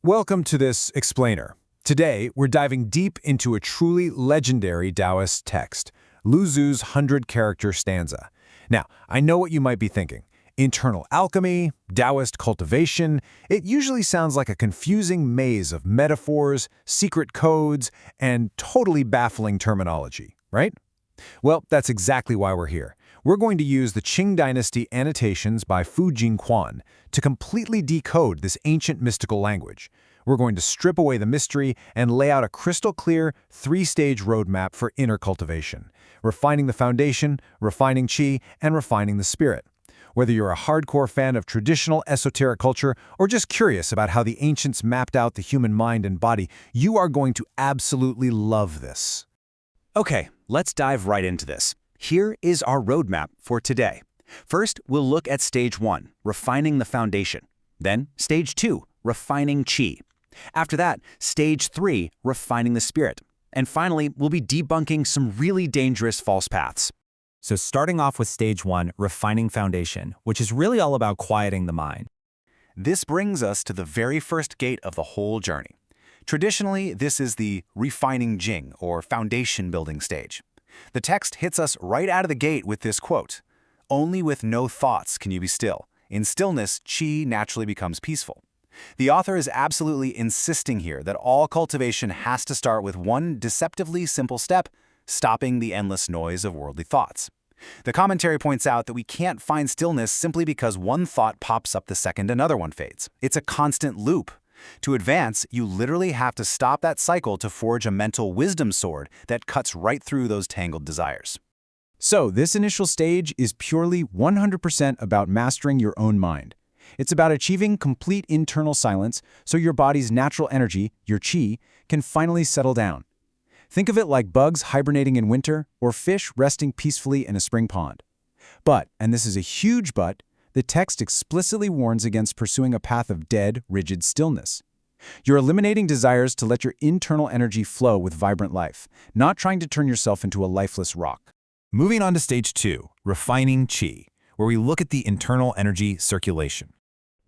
Welcome to this explainer. Today, we're diving deep into a truly legendary Taoist text, Lu Zu's 100-character stanza. Now, I know what you might be thinking. Internal alchemy, Taoist cultivation, it usually sounds like a confusing maze of metaphors, secret codes, and totally baffling terminology, right? Well, that's exactly why we're here. We're going to use the Qing Dynasty annotations by Fu Jingquan to completely decode this ancient mystical language. We're going to strip away the mystery and lay out a crystal-clear, three-stage roadmap for inner cultivation, refining the foundation, refining qi, and refining the spirit. Whether you're a hardcore fan of traditional esoteric culture or just curious about how the ancients mapped out the human mind and body, you are going to absolutely love this. Okay, let's dive right into this. Here is our roadmap for today. First, we'll look at Stage 1, refining the foundation. Then, Stage 2, refining qi. After that, Stage 3, refining the spirit. And finally, we'll be debunking some really dangerous false paths. So starting off with Stage 1, refining foundation, which is really all about quieting the mind. This brings us to the very first gate of the whole journey. Traditionally, this is the refining Jing, or foundation building stage. The text hits us right out of the gate with this quote, "Only with no thoughts can you be still. In stillness, qi naturally becomes peaceful." The author is absolutely insisting here that all cultivation has to start with one deceptively simple step, stopping the endless noise of worldly thoughts. The commentary points out that we can't find stillness simply because one thought pops up the second another one fades. It's a constant loop. To advance, you literally have to stop that cycle to forge a mental wisdom sword that cuts right through those tangled desires. So, this initial stage is purely 100% about mastering your own mind. It's about achieving complete internal silence so your body's natural energy, your qi, can finally settle down. Think of it like bugs hibernating in winter or fish resting peacefully in a spring pond. But, and this is a huge but, the text explicitly warns against pursuing a path of dead, rigid stillness. You're eliminating desires to let your internal energy flow with vibrant life, not trying to turn yourself into a lifeless rock. Moving on to Stage 2, refining qi, where we look at the internal energy circulation.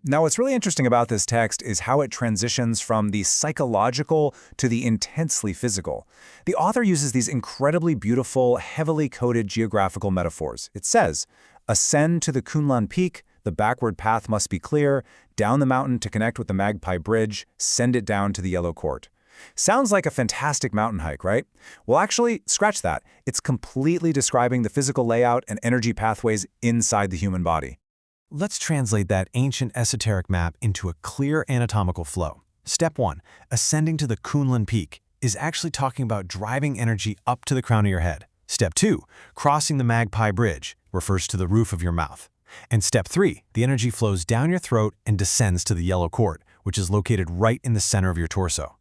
Now, what's really interesting about this text is how it transitions from the psychological to the intensely physical. The author uses these incredibly beautiful, heavily coded geographical metaphors. It says, ascend to the Kunlun Peak, the backward path must be clear, down the mountain to connect with the Magpie Bridge, send it down to the Yellow Court. Sounds like a fantastic mountain hike, right? Well, actually, scratch that. It's completely describing the physical layout and energy pathways inside the human body. Let's translate that ancient esoteric map into a clear anatomical flow. Step 1, ascending to the Kunlun Peak, is actually talking about driving energy up to the crown of your head. Step 2, crossing the Magpie Bridge, refers to the roof of your mouth. And Step 3, the energy flows down your throat and descends to the Yellow Court, which is located right in the center of your torso.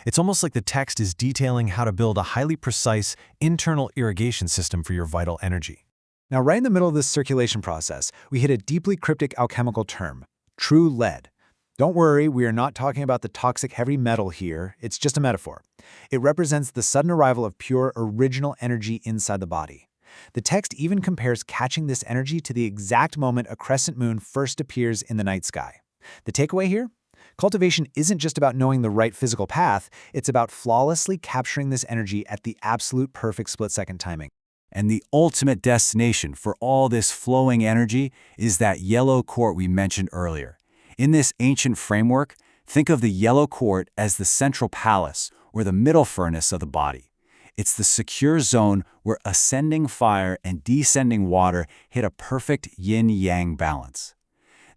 It's almost like the text is detailing how to build a highly precise internal irrigation system for your vital energy. Now, right in the middle of this circulation process, we hit a deeply cryptic alchemical term, true lead. Don't worry, we are not talking about the toxic heavy metal here, it's just a metaphor. It represents the sudden arrival of pure, original energy inside the body. The text even compares catching this energy to the exact moment a crescent moon first appears in the night sky. The takeaway here? Cultivation isn't just about knowing the right physical path, it's about flawlessly capturing this energy at the absolute perfect split-second timing. And the ultimate destination for all this flowing energy is that Yellow Court we mentioned earlier. In this ancient framework, think of the Yellow Court as the central palace or the middle furnace of the body. It's the secure zone where ascending fire and descending water hit a perfect yin-yang balance.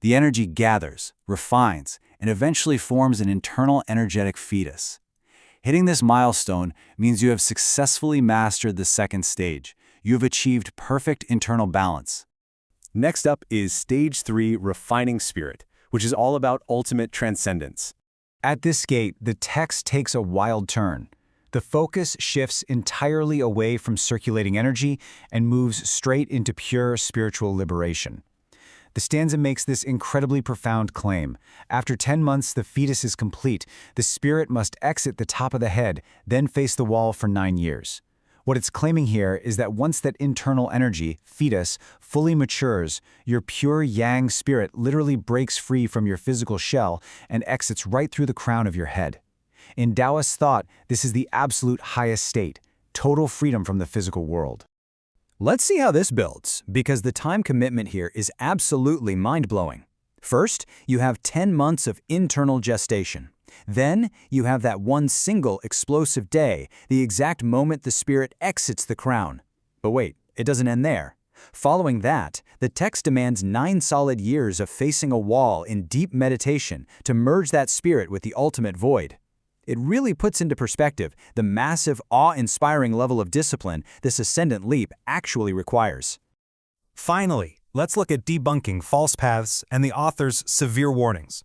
The energy gathers, refines, and eventually forms an internal energetic fetus. Hitting this milestone means you have successfully mastered the second stage. You have achieved perfect internal balance. Next up is Stage 3, refining spirit, which is all about ultimate transcendence. At this gate, the text takes a wild turn. The focus shifts entirely away from circulating energy and moves straight into pure spiritual liberation. The stanza makes this incredibly profound claim. After 10 months, the fetus is complete. The spirit must exit the top of the head, then face the wall for 9 years. What it's claiming here is that once that internal energy, fetus, fully matures, your pure yang spirit literally breaks free from your physical shell and exits right through the crown of your head. In Taoist thought, this is the absolute highest state, total freedom from the physical world. Let's see how this builds, because the time commitment here is absolutely mind-blowing. First, you have 10 months of internal gestation. Then, you have that one single explosive day, the exact moment the spirit exits the crown. But wait, it doesn't end there. Following that, the text demands 9 solid years of facing a wall in deep meditation to merge that spirit with the ultimate void. It really puts into perspective the massive, awe-inspiring level of discipline this ascendant leap actually requires. Finally, let's look at debunking false paths and the author's severe warnings.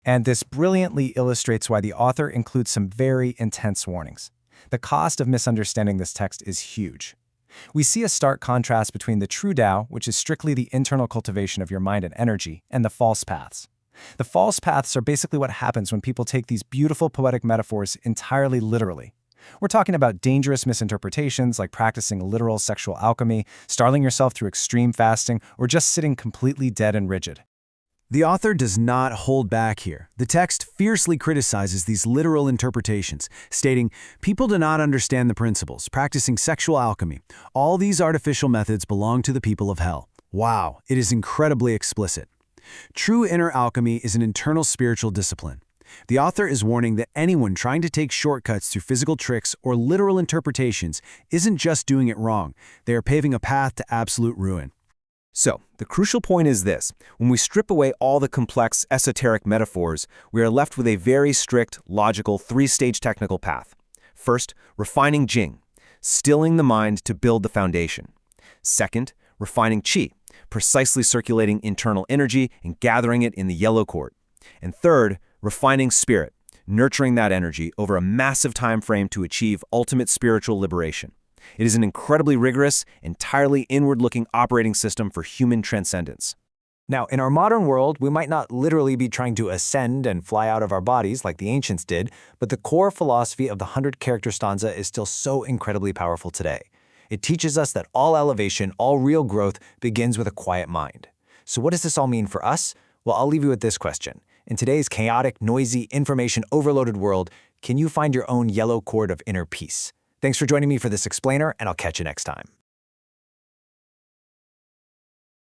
And this brilliantly illustrates why the author includes some very intense warnings. The cost of misunderstanding this text is huge. We see a stark contrast between the true Tao, which is strictly the internal cultivation of your mind and energy, and the false paths. The false paths are basically what happens when people take these beautiful poetic metaphors entirely literally. We're talking about dangerous misinterpretations like practicing literal sexual alchemy, starving yourself through extreme fasting, or just sitting completely dead and rigid. The author does not hold back here. The text fiercely criticizes these literal interpretations, stating, "People do not understand the principles, practicing sexual alchemy. All these artificial methods belong to the people of hell." Wow, it is incredibly explicit. True inner alchemy is an internal spiritual discipline. The author is warning that anyone trying to take shortcuts through physical tricks or literal interpretations isn't just doing it wrong, they are paving a path to absolute ruin. So, the crucial point is this. When we strip away all the complex, esoteric metaphors, we are left with a very strict, logical, 3-stage technical path. First, refining Jing, stilling the mind to build the foundation. Second, refining Qi, precisely circulating internal energy and gathering it in the yellow cord. And third, refining spirit, nurturing that energy over a massive time frame to achieve ultimate spiritual liberation. It is an incredibly rigorous, entirely inward-looking operating system for human transcendence. Now, in our modern world, we might not literally be trying to ascend and fly out of our bodies like the ancients did, but the core philosophy of the 100-character stanza is still so incredibly powerful today. It teaches us that all elevation, all real growth begins with a quiet mind. So what does this all mean for us? Well, I'll leave you with this question. In today's chaotic, noisy, information-overloaded world, can you find your own yellow cord of inner peace? Thanks for joining me for this explainer, and I'll catch you next time.